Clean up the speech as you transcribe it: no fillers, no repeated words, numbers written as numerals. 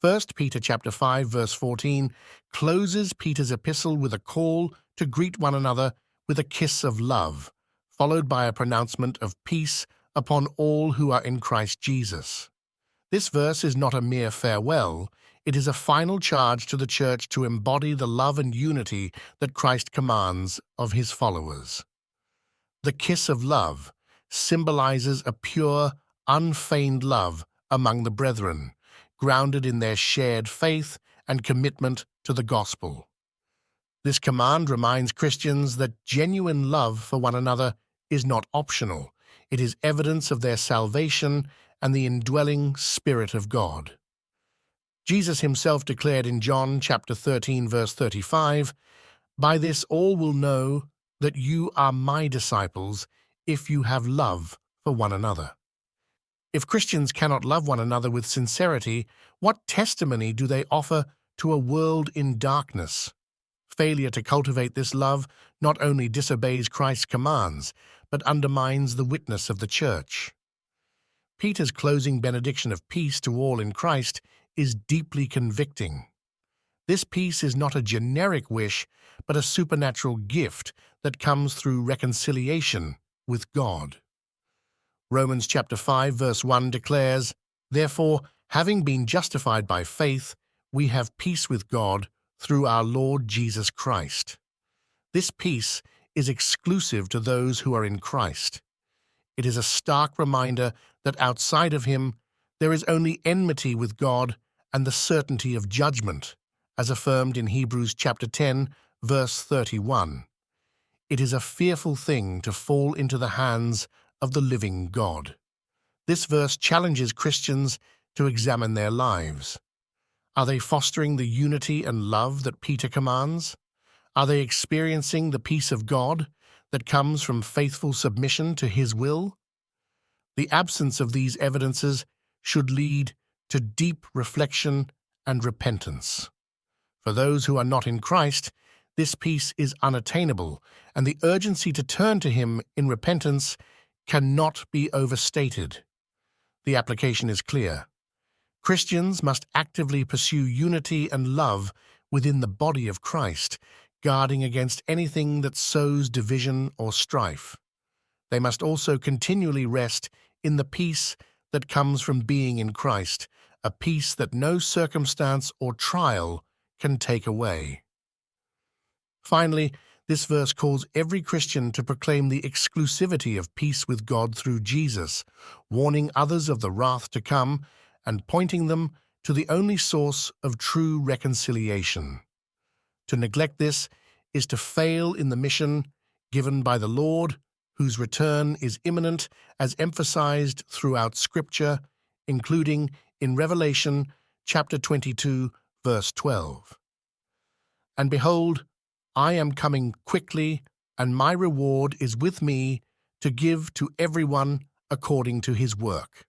First Peter chapter 5 verse 14 closes Peter's epistle with a call to greet one another with a kiss of love, followed by a pronouncement of peace upon all who are in Christ Jesus. This verse is not a mere farewell, it is a final charge to the church to embody the love and unity that Christ commands of his followers. The kiss of love symbolizes a pure, unfeigned love among the brethren, grounded in their shared faith and commitment to the gospel. This command reminds Christians that genuine love for one another is not optional. It is evidence of their salvation and the indwelling Spirit of God. Jesus himself declared in John chapter 13 verse 35, "By this all will know that you are my disciples if you have love for one another." If Christians cannot love one another with sincerity, what testimony do they offer to a world in darkness? Failure to cultivate this love not only disobeys Christ's commands, but undermines the witness of the church. Peter's closing benediction of peace to all in Christ is deeply convicting. This peace is not a generic wish, but a supernatural gift that comes through reconciliation with God. Romans chapter 5 verse 1 declares, "Therefore, having been justified by faith, we have peace with God through our Lord Jesus Christ." This peace is exclusive to those who are in Christ. It is a stark reminder that outside of him, there is only enmity with God and the certainty of judgment, as affirmed in Hebrews chapter 10, verse 31. It is a fearful thing to fall into the hands of the living God. This verse challenges Christians to examine their lives. Are they fostering the unity and love that Peter commands? Are they experiencing the peace of God that comes from faithful submission to his will? The absence of these evidences should lead to deep reflection and repentance. For those who are not in Christ, this peace is unattainable, and the urgency to turn to him in repentance cannot be overstated. The application is clear. Christians must actively pursue unity and love within the body of Christ, guarding against anything that sows division or strife. They must also continually rest in the peace that comes from being in Christ, a peace that no circumstance or trial can take away. Finally, this verse calls every Christian to proclaim the exclusivity of peace with God through Jesus, warning others of the wrath to come and pointing them to the only source of true reconciliation. To neglect this is to fail in the mission given by the Lord, whose return is imminent, as emphasized throughout Scripture, including in Revelation chapter 22, verse 12. "And behold, I am coming quickly, and my reward is with me to give to everyone according to his work."